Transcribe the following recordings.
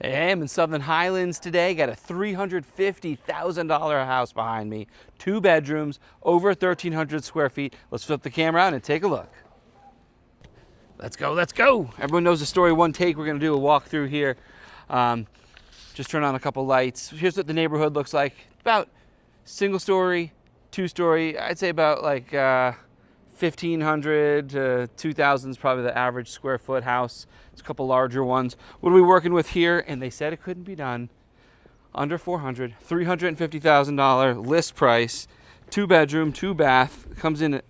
Hey, I'm in Southern Highlands today. Got a $350,000 house behind me. 2 bedrooms, over 1,300 square feet. Let's flip the camera out and take a look. Let's go, let's go. Everyone knows the story, one take. We're gonna do a walkthrough here. Just turn on a couple lights. Here's what the neighborhood looks like. About single story, 2-story. I'd say about like 1,500 to 2,000 is probably the average square foot house. It's a couple larger ones. What are we working with here? And they said it couldn't be done. Under 400, $350,000 list price, 2 bedroom, 2 bath. Comes in at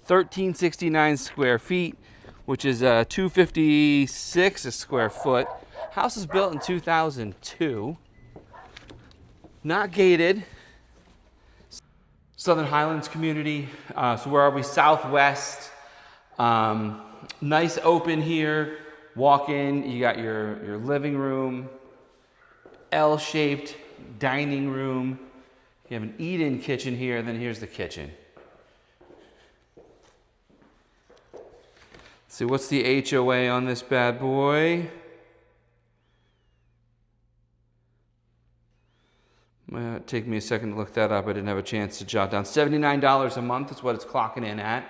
1,369 square feet, which is 256 a square foot. House is built in 2002. Not gated. Southern Highlands community. So where are we? Southwest. Nice open here. Walk in. You got your living room. L-shaped dining room. You have an eat-in kitchen here. And then here's the kitchen. Let's see, what's the HOA on this bad boy? Might take me a second to look that up. I didn't have a chance to jot down. $79 a month is what it's clocking in at.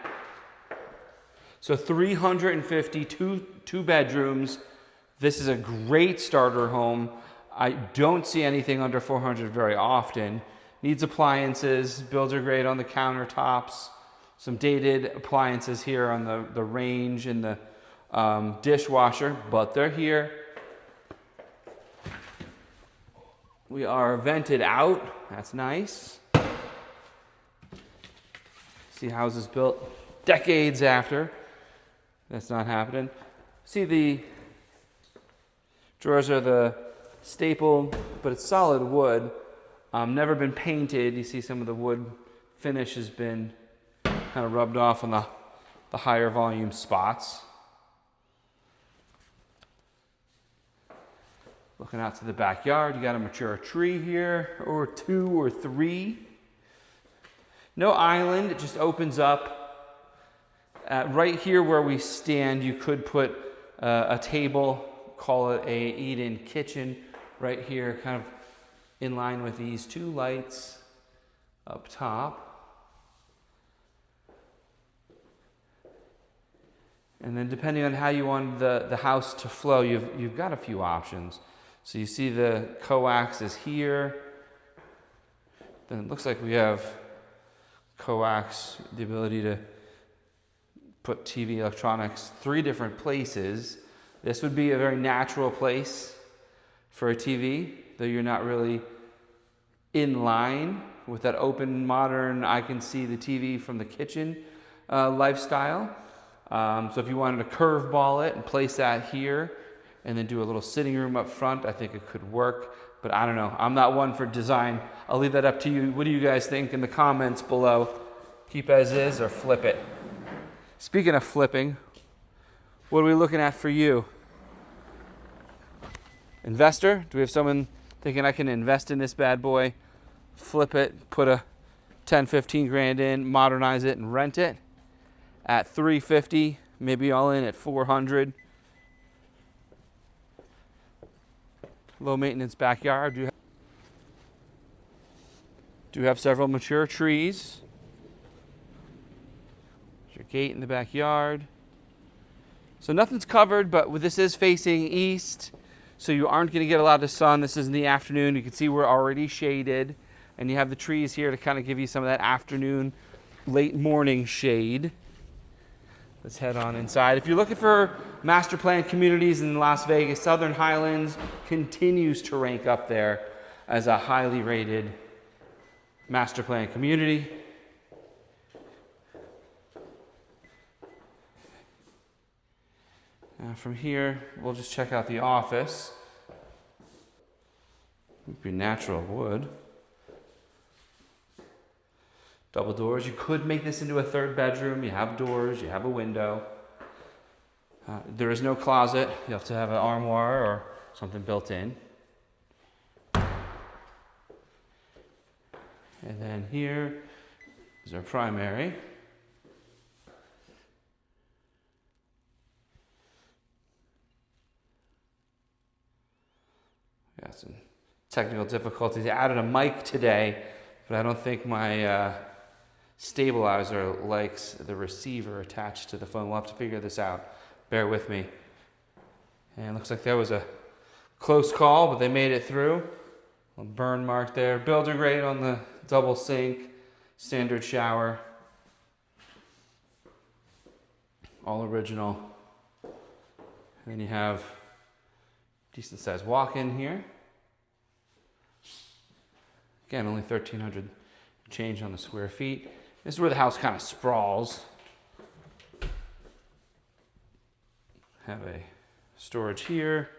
So 350, two bedrooms. This is a great starter home. I don't see anything under 400 very often. Needs appliances. Builds are great on the countertops. Some dated appliances here on the range and the dishwasher, but they're here. We are vented out. That's nice. See houses built decades after. That's not happening. See, the drawers are the staple, but it's solid wood. Never been painted. You see some of the wood finish has been kind of rubbed off on the higher volume spots. Looking out to the backyard, you got a mature tree here, or 2 or 3. No island, it just opens up. Right here where we stand, you could put a table, call it a eat-in kitchen. Right here, kind of in line with these 2 lights up top. And then depending on how you want the house to flow, you've got a few options. So you see the coax is here. Then it looks like we have coax, the ability to put TV electronics 3 different places. This would be a very natural place for a TV, though you're not really in line with that open, modern, I can see the TV from the kitchen lifestyle. So if you wanted to curveball it and place that here, and then do a little sitting room up front, I think it could work. But I don't know. I'm not one for design. I'll leave that up to you. What do you guys think in the comments below? Keep as is or flip it? Speaking of flipping, what are we looking at for you? Investor? Do we have someone thinking I can invest in this bad boy, flip it, put a 10, 15 grand in, modernize it, and rent it at 350, maybe all in at 400? Low maintenance backyard. Do have several mature trees. There's your gate in the backyard. So nothing's covered, but this is facing east, so you aren't going to get a lot of sun. This is in the afternoon. You can see we're already shaded, and you have the trees here to kind of give you some of that afternoon, late morning shade. Let's head on inside. If you're looking for master plan communities in Las Vegas, Southern Highlands continues to rank up there as a highly rated master plan community. Now from here, we'll just check out the office. Would be natural wood. Double doors. You could make this into a 3rd bedroom. You have doors, you have a window. There is no closet. You have to have an armoire or something built in. And then here is our primary. Got some technical difficulties. I added a mic today, but I don't think my stabilizer likes the receiver attached to the phone. We'll have to figure this out. Bear with me. And it looks like that was a close call, but they made it through. A burn mark there. Builder grade on the double sink, standard shower. All original. And then you have decent sized walk-in here. Again, only 1,300 change on the square feet. This is where the house kind of sprawls. Have a storage here.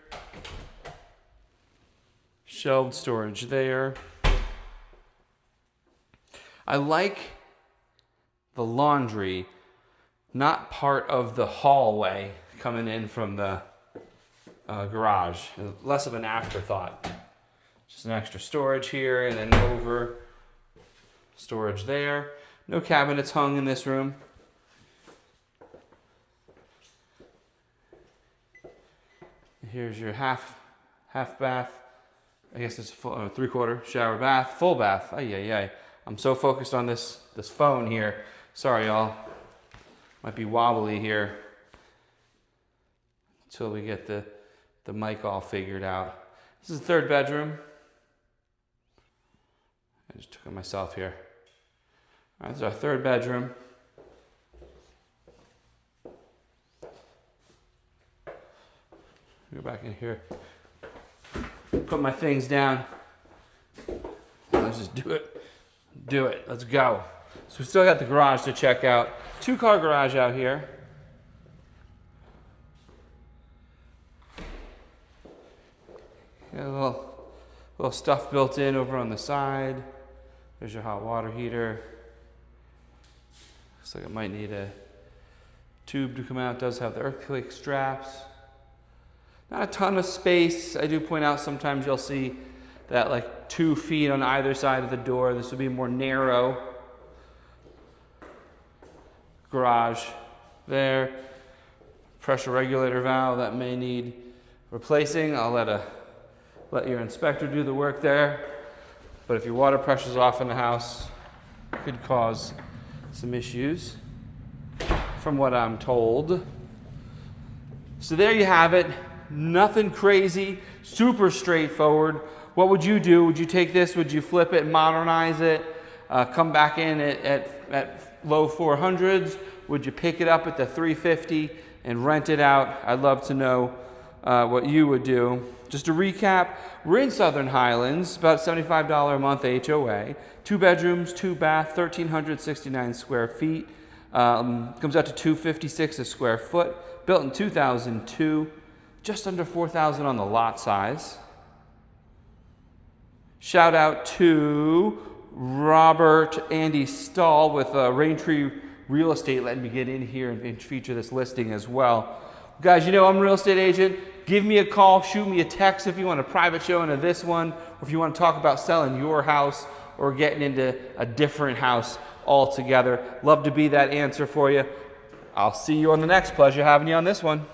Shelved storage there. I like the laundry not part of the hallway coming in from the garage. Less of an afterthought. Just an extra storage here and then over storage there. No cabinets hung in this room. Here's your half bath. I guess it's a 3/4 shower bath, full bath. Ay. I'm so focused on this phone here. Sorry, y'all. Might be wobbly here until we get the mic all figured out. This is the third bedroom. I just took it myself here. All right, this is our third bedroom. Go back in here. Put my things down. Let's just do it. Do it. Let's go. So we still got the garage to check out. 2-car garage out here. Got a little stuff built in over on the side. There's your hot water heater. Looks like it might need a tube to come out. It does have the earthquake straps. Not a ton of space. I do point out sometimes you'll see that like 2 feet on either side of the door. This would be more narrow. Garage there. Pressure regulator valve that may need replacing. I'll let your inspector do the work there. But if your water pressure's off in the house, it could cause some issues from what I'm told. So there you have it. Nothing crazy, super straightforward. What would you do? Would you take this? Would you flip it, modernize it, come back in at low 400s? Would you pick it up at the 350 and rent it out? I'd love to know what you would do. Just to recap, we're in Southern Highlands, about $75 a month HOA, 2 bedrooms, 2 bath, 1,369 square feet. Comes out to $256 a square foot. Built in 2002. Just under $4,000 on the lot size. Shout out to Robert Andy Stahl with Raintree Real Estate letting me get in here and feature this listing as well. Guys, you know I'm a real estate agent. Give me a call, shoot me a text if you want a private showing of this one, or if you want to talk about selling your house or getting into a different house altogether. Love to be that answer for you. I'll see you on the next. Pleasure having you on this one.